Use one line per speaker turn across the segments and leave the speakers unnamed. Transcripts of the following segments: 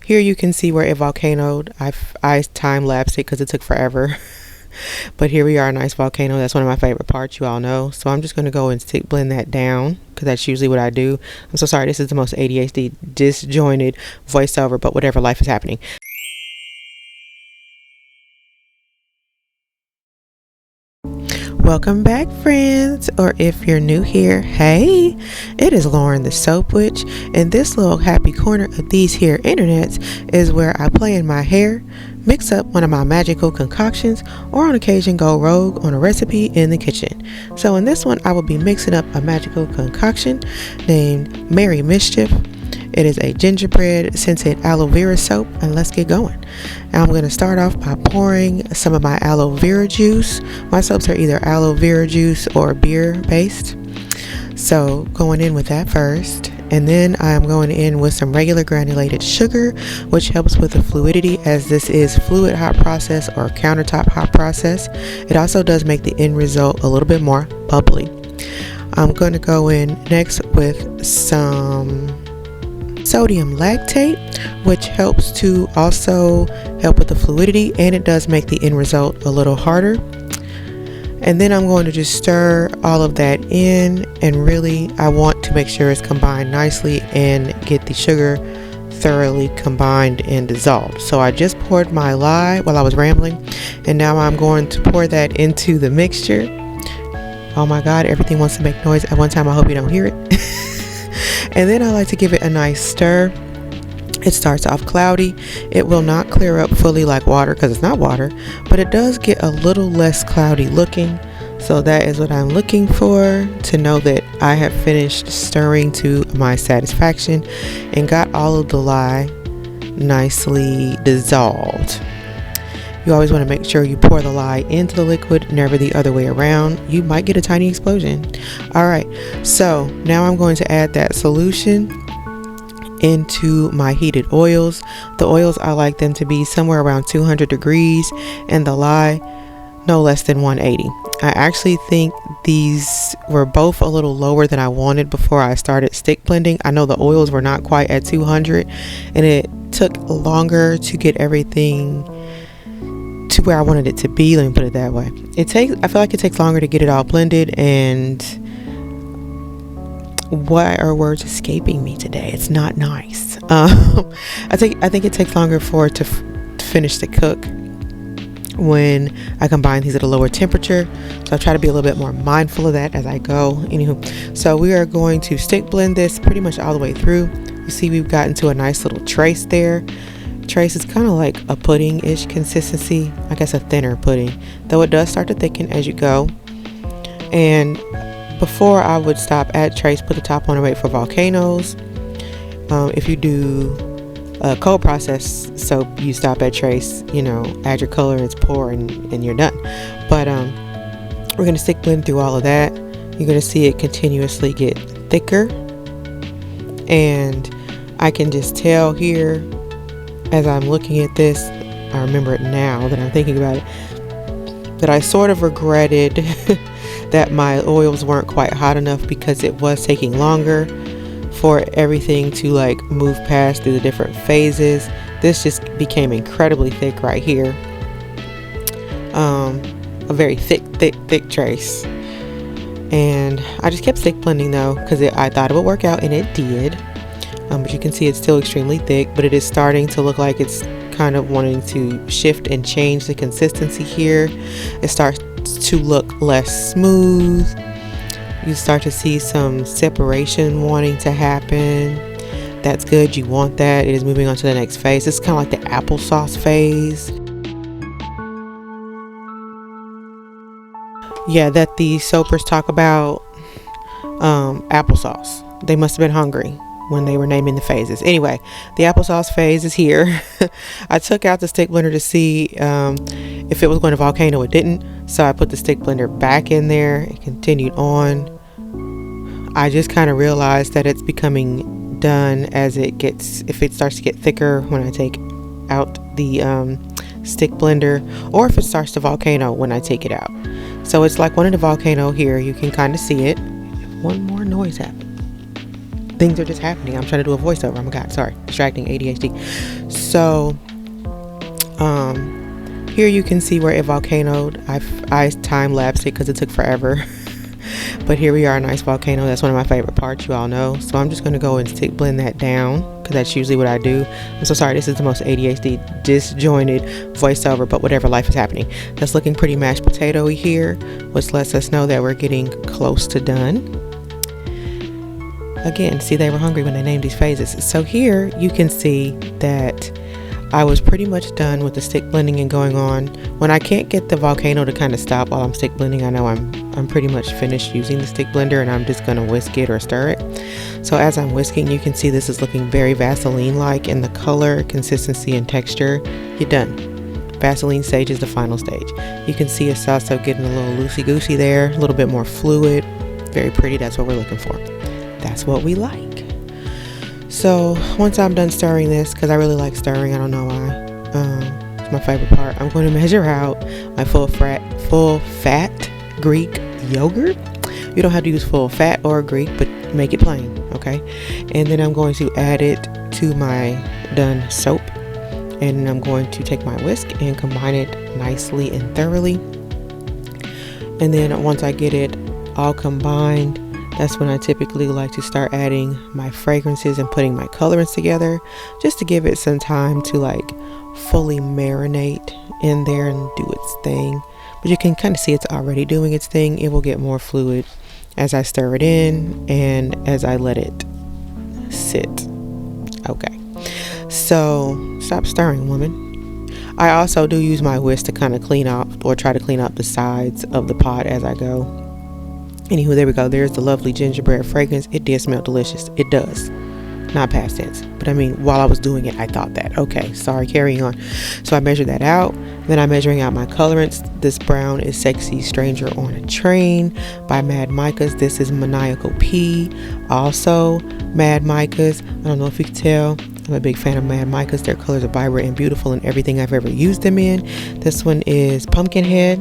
Here you can see where it volcanoed. I time-lapsed it because it took forever. But here we are, a nice volcano. That's one of my favorite parts, you all know. So I'm just going to go and stick blend that down because that's usually what I do. I'm so sorry, this is the most ADHD disjointed voiceover, but whatever, life is happening. Welcome back, friends, or if you're new here, hey, it is Lauren the Soap Witch, and this little happy corner of these here internets is where I play in my hair, mix up one of my magical concoctions, or on occasion go rogue on a recipe in the kitchen. So in this one, I will be mixing up a magical concoction named Merry Mischief. It is a gingerbread scented aloe vera soap, and let's get going. Now I'm going to start off by pouring some of my aloe vera juice. My soaps are either aloe vera juice or beer based. So going in with that first, and then I'm going in with some regular granulated sugar, which helps with the fluidity, as this is fluid hot process or countertop hot process. It also does make the end result a little bit more bubbly. I'm going to go in next with some sodium lactate, which helps to also help with the fluidity, and it does make the end result a little harder. And then I'm going to just stir all of that in, and really I want to make sure it's combined nicely and get the sugar thoroughly combined and dissolved. So I just poured my lye while I was rambling, and now I'm going to pour that into the mixture. Oh my god, everything wants to make noise at one time. I hope you don't hear it. And then I like to give it a nice stir. It starts off cloudy. It will not clear up fully like water because it's not water, but it does get a little less cloudy looking. So that is what I'm looking for, to know that I have finished stirring to my satisfaction and got all of the lye nicely dissolved. You always want to make sure you pour the lye into the liquid, never the other way around. You might get a tiny explosion. Alright, so now I'm going to add that solution into my heated oils. The oils, I like them to be somewhere around 200 degrees, and the lye no less than 180. I actually think these were both a little lower than I wanted before I started stick blending. I know the oils were not quite at 200, and it took longer to get everything to where I wanted it to be. Let me put it that way. I feel like it takes longer to get it all blended, and why are words escaping me today? It's not nice. I think it takes longer for it to finish to cook when I combine these at a lower temperature. So I try to be a little bit more mindful of that as I go. Anywho, so we are going to stick blend this pretty much all the way through. You see we've gotten to a nice little trace there. Trace is kind of like a pudding-ish consistency, I guess a thinner pudding, though it does start to thicken as you go. And before I would stop at trace, put the top on and wait for volcanoes. If you do a cold process soap, you stop at trace, add your colorants, pour, and you're done. But we're going to stick blend through all of that. You're going to see it continuously get thicker, and I can just tell here as I'm looking at this, I remember it now that I'm thinking about it, that I sort of regretted that my oils weren't quite hot enough, because it was taking longer for everything to like move past through the different phases. This just became incredibly thick right here. A very thick trace. And I just kept stick blending though, because I thought it would work out, and it did. But you can see it's still extremely thick, but it is starting to look like it's kind of wanting to shift and change the consistency here. It starts to look less smooth. You start to see some separation wanting to happen. That's good. You want that. It is moving on to the next phase. It's kind of like the applesauce phase. Yeah, that the soapers talk about applesauce. They must have been hungry when they were naming the phases. Anyway, the applesauce phase is here. I took out the stick blender to see if it was going to volcano. It didn't, so I put the stick blender back in there and continued on. I just kind of realized that it's becoming done as if it starts to get thicker when I take out the stick blender, or if it starts to volcano when I take it out. So it's like one of the volcano here. You can kind of see it. One more noise happened. things are just happening. I'm trying to do a voiceover. Oh my God, sorry, distracting, ADHD. So here you can see where it volcanoed. I time lapsed it because it took forever. But here we are, a nice volcano. That's one of my favorite parts, you all know. So I'm just going to go and blend that down, because that's usually what I do. I'm so sorry, this is the most ADHD disjointed voiceover, but whatever, life is happening. That's looking pretty mashed potato-y here, which lets us know that we're getting close to done. Again, see, they were hungry when they named these phases. So here you can see that I was pretty much done with the stick blending and going on. When I can't get the volcano to kind of stop while I'm stick blending, I know I'm pretty much finished using the stick blender, and I'm just going to whisk it or stir it. So as I'm whisking, you can see this is looking very Vaseline-like in the color, consistency, and texture. You're done. Vaseline stage is the final stage. You can see it's also getting a little loosey-goosey there, a little bit more fluid. Very pretty. That's what we're looking for. That's what we like. So once I'm done stirring this, because I really like stirring, I don't know why, it's my favorite part, I'm going to measure out my full fat Greek yogurt. You don't have to use full fat or Greek, but make it plain, okay? And then I'm going to add it to my done soap, and I'm going to take my whisk and combine it nicely and thoroughly. And then once I get it all combined, that's when I typically like to start adding my fragrances and putting my colorants together, just to give it some time to like fully marinate in there and do its thing. But you can kind of see it's already doing its thing. It will get more fluid as I stir it in and as I let it sit. Okay, so stop stirring, woman. I also do use my whisk to kind of clean up, or try to clean up the sides of the pot as I go. Anywho, there we go. There's the lovely gingerbread fragrance. It did smell delicious. It does. Not past tense. But I mean, while I was doing it, I thought that. Okay, sorry, carrying on. So I measured that out. Then I'm measuring out my colorants. This brown is Sexy Stranger on a Train by Mad Micas. This is Maniacal P. Also, Mad Micas. I don't know if you can tell, I'm a big fan of Mad Micas. Their colors are vibrant and beautiful in everything I've ever used them in. This one is Pumpkinhead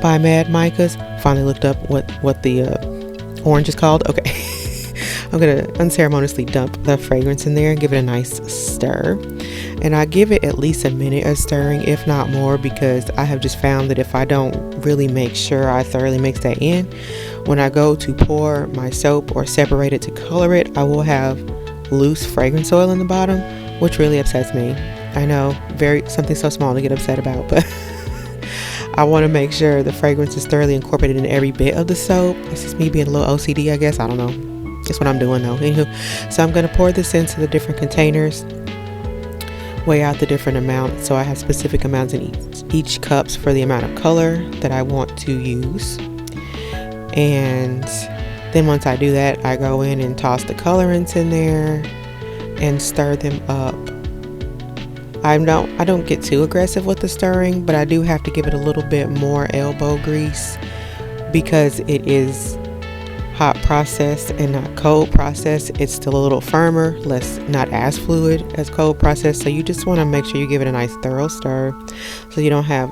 by Mad Micas. Finally looked up what the orange is called. Okay. I'm going to unceremoniously dump the fragrance in there and give it a nice stir. And I give it at least a minute of stirring, if not more, because I have just found that if I don't really make sure I thoroughly mix that in, when I go to pour my soap or separate it to color it, I will have loose fragrance oil in the bottom, which really upsets me. I know, something so small to get upset about, but I want to make sure the fragrance is thoroughly incorporated in every bit of the soap. It's just me being a little OCD, I guess. I don't know. That's what I'm doing though. Anywho, so I'm going to pour this into the different containers, weigh out the different amounts. So I have specific amounts in each cups for the amount of color that I want to use. And then once I do that, I go in and toss the colorants in there and stir them up. I don't get too aggressive with the stirring, but I do have to give it a little bit more elbow grease because it is hot processed and not cold processed. It's still a little firmer, not as fluid as cold processed. So you just want to make sure you give it a nice thorough stir so you don't have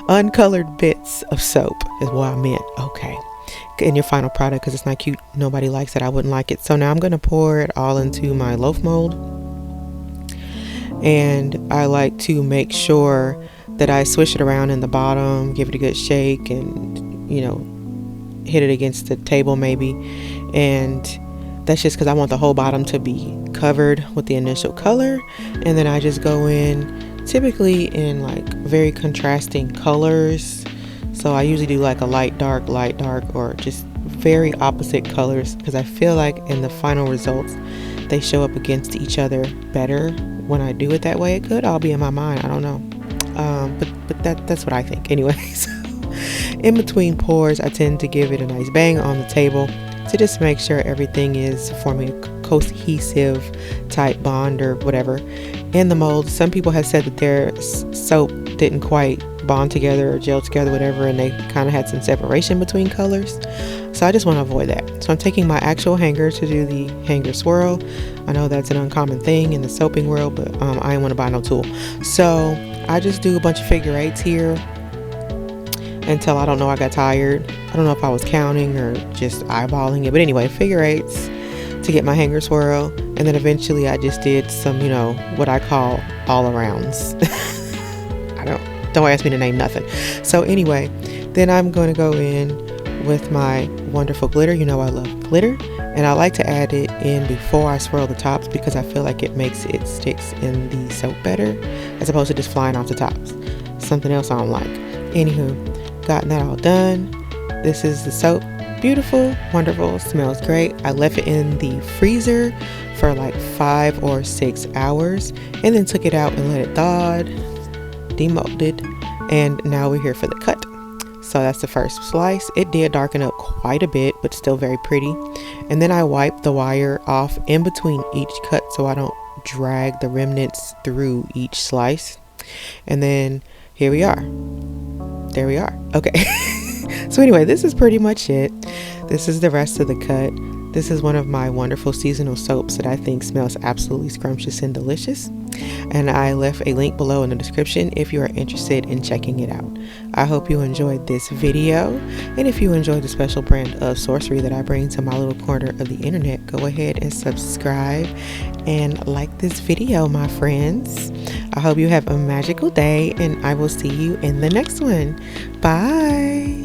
uncolored bits of soap is what I meant. Okay, in your final product, because it's not cute, nobody likes it, I wouldn't like it. So now I'm going to pour it all into my loaf mold, and I like to make sure that I swish it around in the bottom, give it a good shake, and hit it against the table maybe. And that's just because I want the whole bottom to be covered with the initial color. And then I just go in typically in like very contrasting colors. So I usually do like a light dark, or just very opposite colors, because I feel like in the final results they show up against each other better when I do it that way. It could all be in my mind, I don't know. But that's what I think anyway. So in between pours, I tend to give it a nice bang on the table to just make sure everything is forming a cohesive type bond or whatever in the mold. Some people have said that their soap didn't quite bond together or gel together, whatever, and they kind of had some separation between colors. So I just want to avoid that. So I'm taking my actual hanger to do the hanger swirl. I know that's an uncommon thing in the soaping world, but I didn't want to buy no tool. So I just do a bunch of figure eights here, until I don't know, I got tired. I don't know if I was counting or just eyeballing it, but anyway, figure eights to get my hanger swirl. And then eventually I just did some, what I call all arounds. Don't ask me to name nothing. So anyway, then I'm going to go in with my wonderful glitter. I love glitter, and I like to add it in before I swirl the tops because I feel like it makes it sticks in the soap better as opposed to just flying off the tops. Something else I don't like. Anywho, gotten that all done. This is the soap. Beautiful, wonderful, smells great. I left it in the freezer for like 5 or 6 hours and then took it out and let it thaw, demolded, and now we're here for the cut. So that's the first slice. It did darken up quite a bit, but still very pretty. And then I wiped the wire off in between each cut so I don't drag the remnants through each slice. And then here we are. There we are. Okay. So anyway, this is pretty much it. This is the rest of the cut. This is one of my wonderful seasonal soaps that I think smells absolutely scrumptious and delicious. And I left a link below in the description if you are interested in checking it out. I hope you enjoyed this video. And if you enjoyed the special brand of sorcery that I bring to my little corner of the internet, go ahead and subscribe and like this video, my friends. I hope you have a magical day, and I will see you in the next one. Bye.